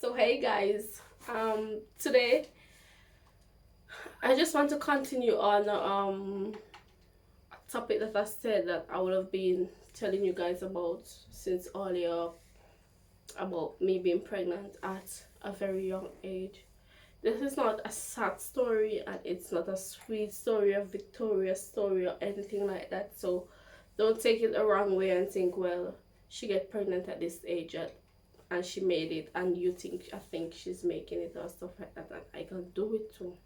So hey guys, today I just want to continue on a topic that I said that I would have been telling you guys about since earlier, about me being pregnant at a very young age. This is not a sad story, and it's not a sweet story, a victorious story or anything like that. So don't take it the wrong way and think, well, she get pregnant at this age and she made it, and you think, I think she's making it or stuff like that, and I can do it too.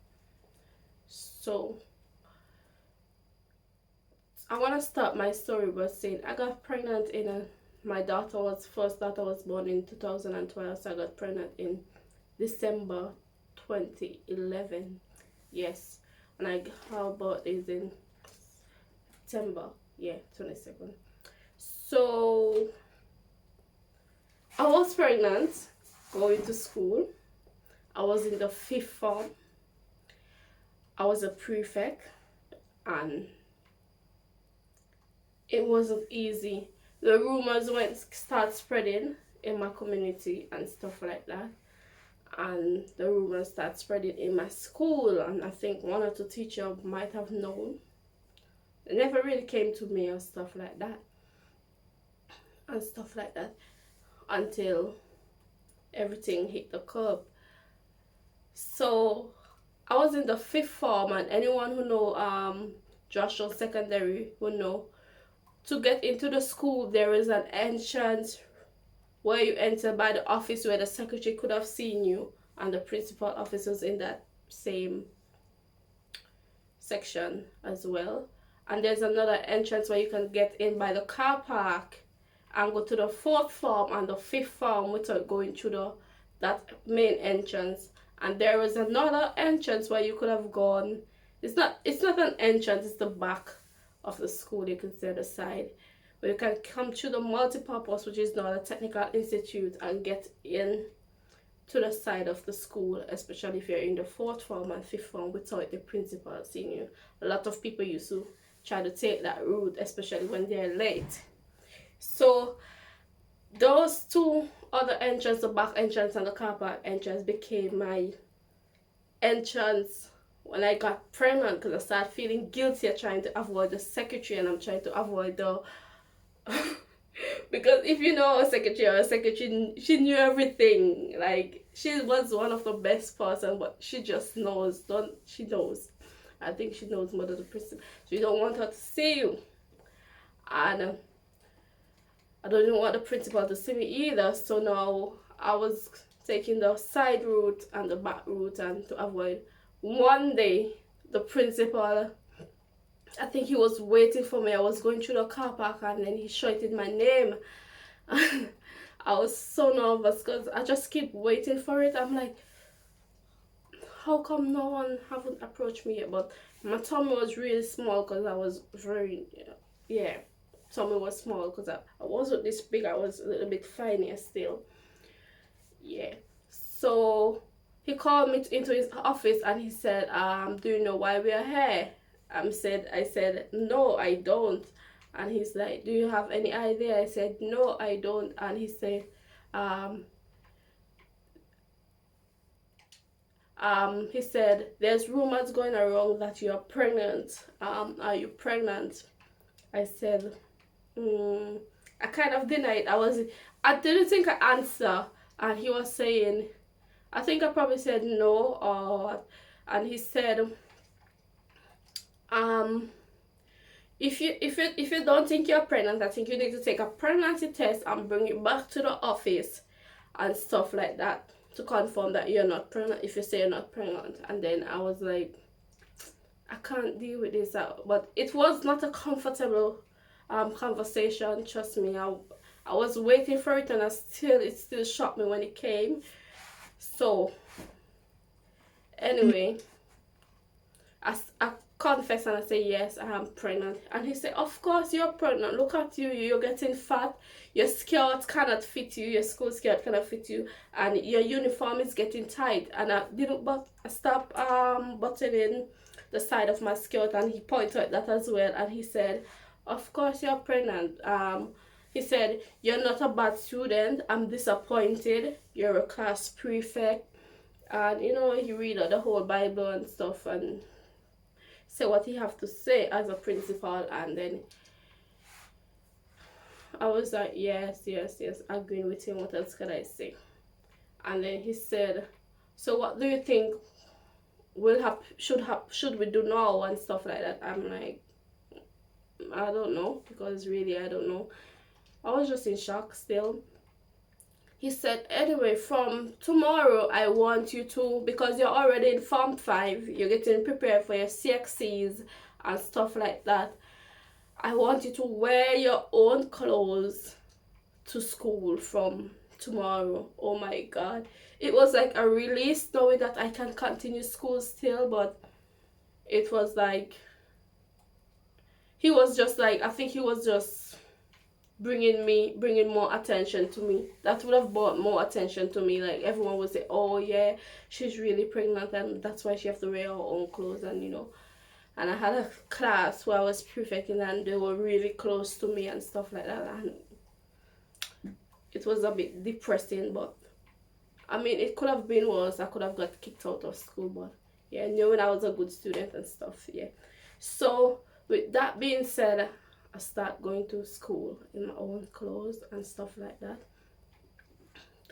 So I want to start my story by saying I got pregnant my first daughter was born in 2012, so I got pregnant in December 2011. Yes, and her birthday is in September, yeah, 22nd. So I was pregnant, going to school. I was in the 5th form. I was a prefect, and it wasn't easy. The rumors start spreading in my community and stuff like that, and the rumors start spreading in my school, and I think one or two teachers might have known. It never really came to me or stuff like that until everything hit the curb. So I was in the 5th form, and anyone who know Joshua Secondary will know, to get into the school there is an entrance where you enter by the office where the secretary could have seen you, and the principal office was in that same section as well. And there's another entrance where you can get in by the car park and go to the 4th form and the 5th form without going through that main entrance. And there was another entrance where you could have gone. It's not an entrance, it's the back of the school, you can say the side, where you can come through the multipurpose, which is now the technical institute, and get in to the side of the school, especially if you're in the 4th form and 5th form without the principal seeing you. A lot of people used to try to take that route, especially when they're late. So those two other entrances, the back entrance and the car park entrance, became my entrance when I got pregnant, because I started feeling guilty at trying to avoid the secretary, and I'm trying to avoid the because if you know a secretary, she knew everything. Like, she was one of the best person, but she just knows. She knows. I think she knows more than the person. So you don't want her to see you, and I don't even want the principal to see me either. So now I was taking the side route and the back route, and to avoid. One day, the principal, I think he was waiting for me. I was going through the car park, and then he shouted my name. I was so nervous because I just keep waiting for it. I'm like, how come no one haven't approached me yet? But my tummy was really small because I was very, yeah, tummy was small because I wasn't this big. I was a little bit finier still. Yeah. So he called me into his office, and he said, do you know why we are here? I said, no, I don't. And he's like, do you have any idea? I said, no, I don't. And he said, there's rumors going around that you're pregnant. Are you pregnant? I said, I kind of denied. I didn't think I answered. And he was saying, I think I probably said no, and he said, if you don't think you're pregnant, I think you need to take a pregnancy test and bring it back to the office and stuff like that to confirm that you're not pregnant, if you say you're not pregnant. And then I was like, I can't deal with this. But it was not a comfortable conversation, trust me. I was waiting for it, and it still shocked me when it came. So anyway, I confess, and I say, yes, I am pregnant. And he said, of course you're pregnant, look at you, you're getting fat, your skirt cannot fit you, your school skirt cannot fit you, and your uniform is getting tight. And I stopped buttoning the side of my skirt, and he pointed at that as well, and he said, of course you're pregnant, He said, "You're not a bad student. I'm disappointed. You're a class prefect." And you know, he read out the whole Bible and stuff and say what he have to say as a principal. And then I was like, yes, yes, yes, agreeing with him. What else could I say? And then he said, "So what do you think should we do now and stuff like that?" I'm like, I don't know, because really I don't know. I was just in shock still. He said, "Anyway, from tomorrow I want you to, because you're already in Form 5, you're getting prepared for your CXCs and stuff like that, I want you to wear your own clothes to school from tomorrow." Oh my god. It was like a release knowing that I can continue school still, but it was like, he was just like, I think he was just bringing more attention to me. That would have brought more attention to me. Like, everyone would say, "Oh yeah, she's really pregnant and that's why she have to wear her own clothes." And you know, and I had a class where I was prefecting and they were really close to me and stuff like that, and it was a bit depressing. But I mean, it could have been worse. I could have got kicked out of school, but yeah, knowing I was a good student and stuff, yeah. So with that being said, I start going to school in my own clothes and stuff like that.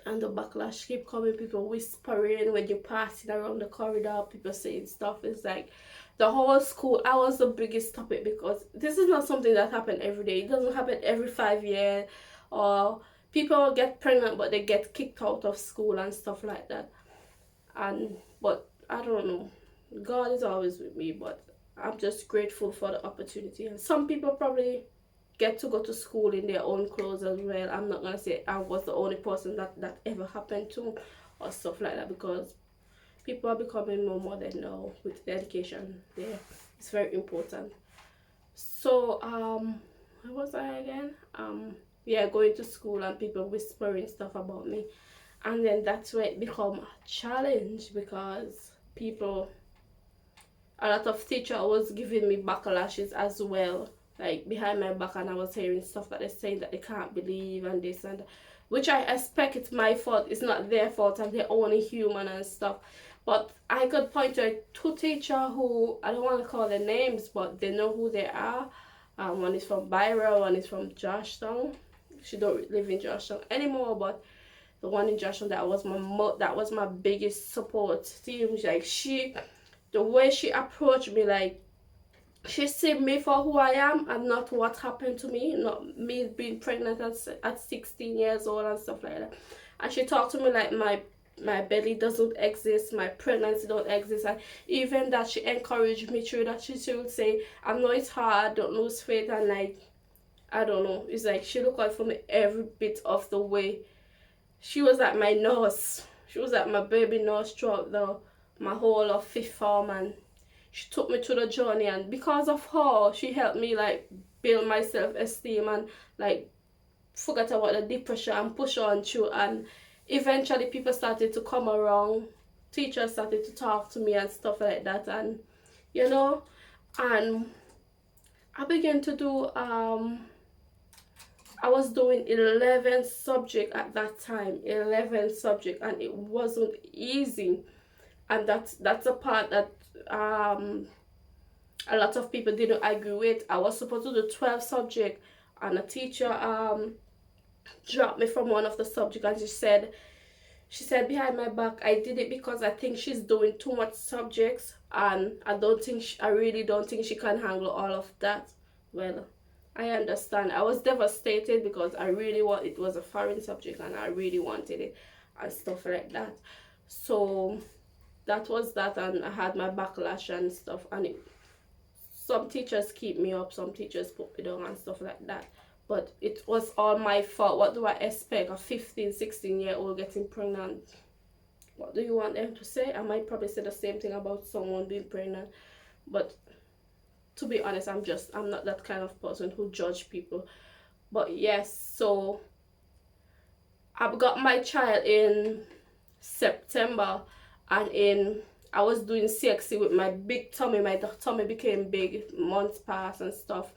And the backlash keep coming, people whispering when you're passing around the corridor, people saying stuff. It's like the whole school, I was the biggest topic, because this is not something that happens every day. It doesn't happen every 5 years, or people get pregnant but they get kicked out of school and stuff like that. And but I don't know, God is always with me, but I'm just grateful for the opportunity. And some people probably get to go to school in their own clothes as well. I'm not gonna say I was the only person that ever happened to, or stuff like that, because people are becoming more modern now with the education there. It's very important. So where was I again? Yeah, going to school and people whispering stuff about me. And then that's where it become a challenge, because a lot of teacher was giving me backlashes as well, like behind my back, and I was hearing stuff that they're saying that they can't believe and this and that, which I expect it's my fault. It's not their fault, and they're only human and stuff. But I could point to two teachers who, I don't want to call their names, but they know who they are. One is from Byron, one is from Georgetown. She don't live in Georgetown anymore, but the one in Georgetown, that was my biggest support team. Like, the way she approached me, like, she see me for who I am and not what happened to me, not me being pregnant at 16 years old and stuff like that. And she talked to me like my belly doesn't exist, my pregnancy don't exist. And even that, she encouraged me through that. She would say, "I know it's hard, don't lose faith." And like, I don't know, it's like she looked out for me every bit of the way. She was like my nurse. She was like my baby nurse throughout my whole of 5th form, and she took me through the journey. And because of her, she helped me like build my self-esteem and like forget about the depression and push on through. And eventually people started to come around, teachers started to talk to me and stuff like that. And you know, and I began to do I was doing 11 subject at that time, 11 subject, and it wasn't easy. And that's a part that a lot of people didn't agree with. I was supposed to do 12 subject, and a teacher dropped me from one of the subject, and she said behind my back, "I did it because I think she's doing too much subjects, and I really don't think she can handle all of that." Well, I understand. I was devastated because it was a foreign subject and I really wanted it and stuff like that. So that was that, and I had my backlash and stuff. And some teachers keep me up, some teachers put me down and stuff like that. But it was all my fault. What do I expect? A 15, 16-year-old getting pregnant. What do you want them to say? I might probably say the same thing about someone being pregnant. But to be honest, I'm not that kind of person who judge people. But yes, so I've got my child in September, and I was doing CXC with my big tummy. My tummy became big, months passed and stuff.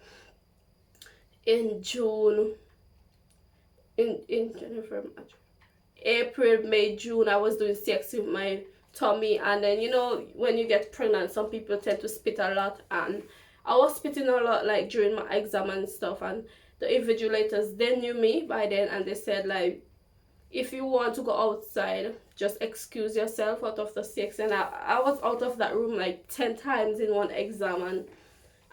In June, in January, March, April, May, June, I was doing CXC with my tummy. And then, you know, when you get pregnant, some people tend to spit a lot, and I was spitting a lot, like during my exam and stuff. And the invigilators, they knew me by then, and they said, like, if you want to go outside, just excuse yourself out of the CX. And I was out of that room like 10 times in one exam, and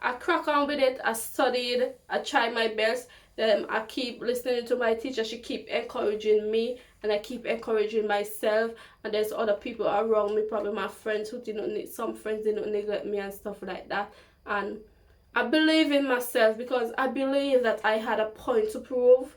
I crack on with it. I studied, I tried my best. Then I keep listening to my teacher. She keep encouraging me, and I keep encouraging myself. And there's other people around me, probably my friends who didn't need, some friends didn't neglect me and stuff like that. And I believe in myself because I believe that I had a point to prove.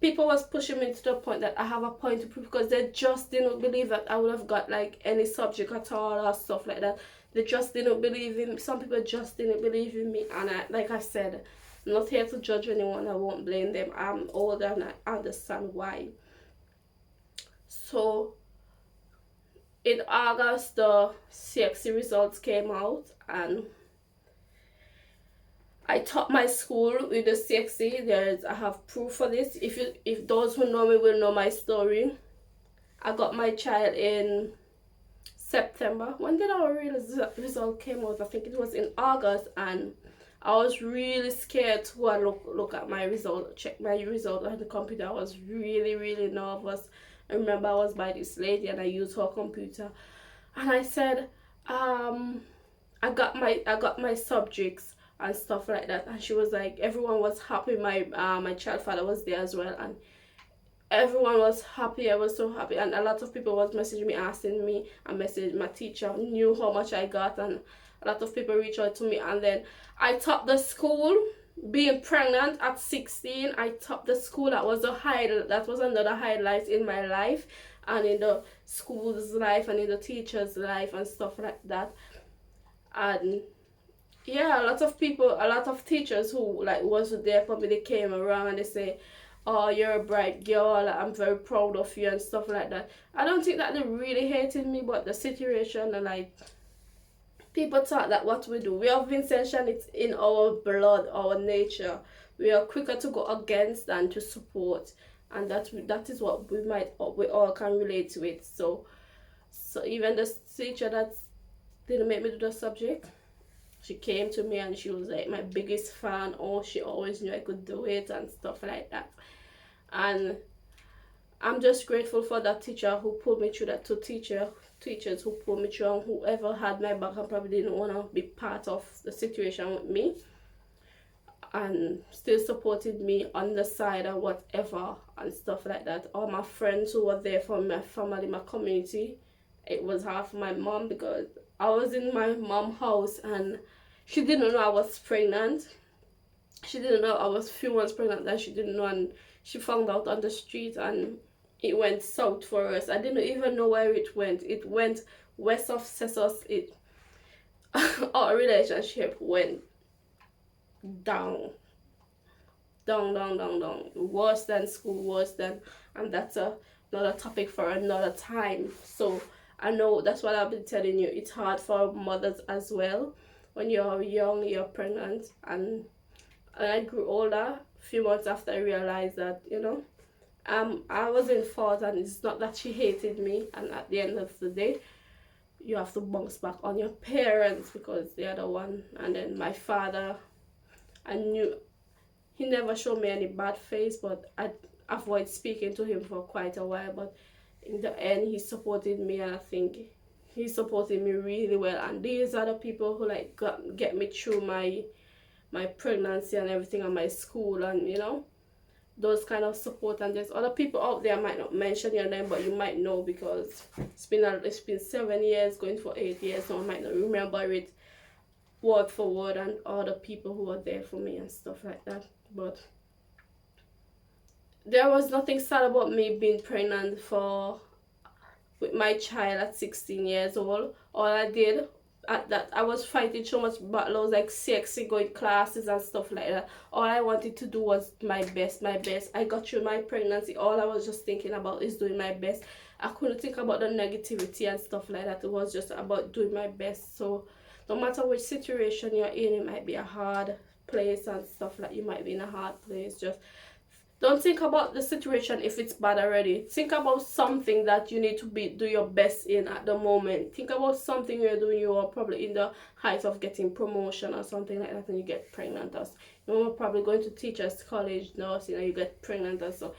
People was pushing me to the point that I have a point to prove, because they just didn't believe that I would have got like any subject at all or stuff like that. They just didn't believe in me. Some people just didn't believe in me. And like I said, I'm not here to judge anyone. I won't blame them. I'm older and I understand why. So in August, the CXC results came out, and I taught my school with the CXC. I have proof for this. If those who know me will know my story. I got my child in September. When did our result came out? I think it was in August, and I was really scared to go and look at my result, check my result on the computer. I was really, really nervous. I remember I was by this lady and I used her computer, and I said, I got my subjects and stuff like that. And she was like, everyone was happy. My child father was there as well, and everyone was happy. I was so happy, and a lot of people was messaging me, asking me. I messaged my teacher, knew how much I got, and a lot of people reached out to me. And then I topped the school. Being pregnant at 16, I topped the school. That was another highlight in my life, and in the school's life, and in the teacher's life, and stuff like that. And yeah, a lot of teachers who like was there for me, they came around and they say, oh, you're a bright girl, I'm very proud of you and stuff like that. I don't think that they really hated me, but the situation, and like, people thought that what we do, we are Vincentian, it's in our blood, our nature. We are quicker to go against than to support, and that is what we all can relate to it. So even the teacher that didn't make me do the subject, she came to me and she was like my biggest fan. Oh, she always knew I could do it and stuff like that. And I'm just grateful for that teacher who pulled me through, that two teachers who pulled me through, and whoever had my back and probably didn't want to be part of the situation with me, and still supported me on the side or whatever and stuff like that. All my friends who were there for my family, my community. It was half my mom, because I was in my mom's house and she didn't know I was pregnant. She didn't know I was a few months pregnant, and she didn't know, and she found out on the street, and it went south for us. I didn't even know where it went. It went west of Cessus. Our relationship went down. Worse than school, worse than, and that's another topic for another time. So I know that's what I've been telling you. It's hard for mothers as well. When you're young, you're pregnant, and I grew older. A few months after, I realized that, I was in fault, and it's not that she hated me. And at the end of the day, you have to bounce back on your parents, because they are the one. And then my father, I knew he never showed me any bad face, but I avoid speaking to him for quite a while. But in the end, he supported me, and I think he supported me really well. And these are the people who like get me through my pregnancy and everything, and my school, and those kind of support. And there's other people out there, I might not mention your name, but you might know, because it's been 7 years, going for 8 years, so I might not remember it word for word, and all the people who were there for me and stuff like that. But there was nothing sad about me being pregnant with my child at 16 years old. All I did at that, I was fighting so much battles, like CXC, going classes and stuff like that. All I wanted to do was my best. I got through my pregnancy. All I was just thinking about is doing my best. I couldn't think about the negativity and stuff like that. It was just about doing my best. So no matter which situation you're in, it might be a hard place and stuff, like you might be in a hard place, just Don't think about the situation if it's bad already. Think about something that you need to do your best in at the moment. Think about something you're doing. You are probably in the height of getting promotion or something like that, and you get pregnant. Or you're probably going to teachers college, nursing, and you get pregnant. Or so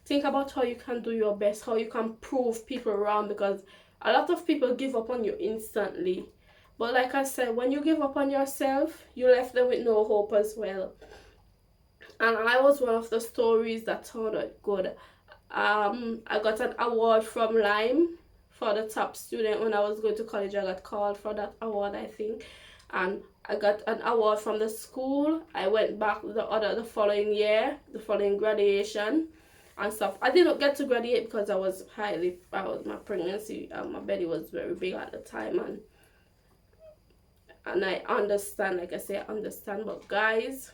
think about how you can do your best, how you can prove people wrong, because a lot of people give up on you instantly. But like I said, when you give up on yourself, you left them with no hope as well. And I was one of the stories that turned out good. I got an award from Lime for the top student when I was going to college. I got called for that award, I think, and I got an award from the school. I went back the following year, the following graduation and stuff. I didn't get to graduate because my pregnancy, my belly was very big at the time, and I understand, like I say, I understand, but guys,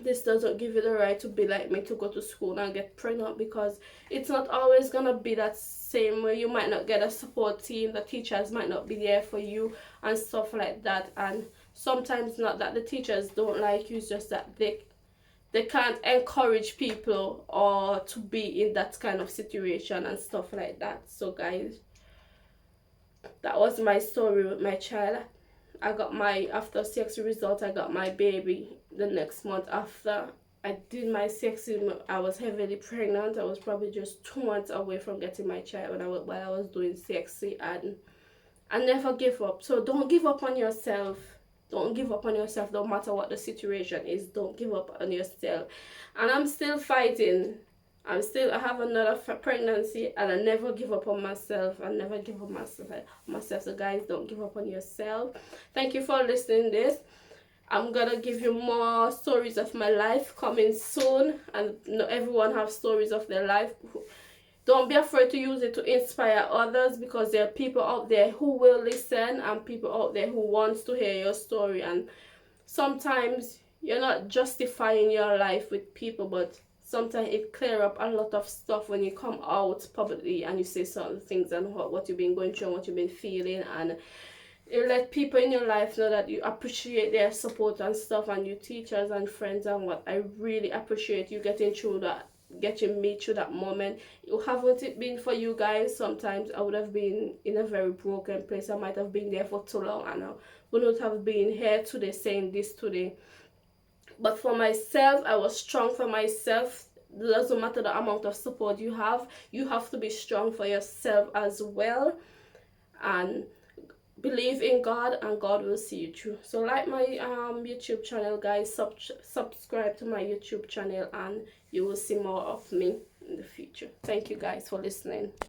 this doesn't give you the right to be like me, to go to school and get pregnant, because it's not always gonna be that same way. You might not get a support team, the teachers might not be there for you and stuff like that. And sometimes not that the teachers don't like you, it's just that they can't encourage people or to be in that kind of situation and stuff like that. So guys, that was my story with my child. I got after CXC result, I got my baby the next month after I did my CXC. I was heavily pregnant. I was probably just 2 months away from getting my child while I was doing CXC, and I never give up. So don't give up on yourself. Don't give up on yourself, no matter what the situation is. Don't give up on yourself. And I'm still fighting. I have another pregnancy, and I never give up on myself. I never give up on myself. So guys, don't give up on yourself. Thank you for listening to this. I'm gonna give you more stories of my life coming soon, and not everyone have stories of their life. Don't be afraid to use it to inspire others, because there are people out there who will listen, and people out there who wants to hear your story. And sometimes you're not justifying your life with people, but sometimes it clear up a lot of stuff when you come out publicly and you say certain things and what you've been going through and what you've been feeling, and you let people in your life know that you appreciate their support and stuff, and your teachers and friends and what. I really appreciate you getting me through that moment. Haven't it been for you guys, sometimes I would have been in a very broken place. I might have been there for too long, and I would not have been here today saying this today. But for myself, I was strong for myself. It doesn't matter the amount of support you have to be strong for yourself as well, and believe in God, and God will see you through. So like my YouTube channel, guys, subscribe to my YouTube channel, and you will see more of me in the future. Thank you guys for listening.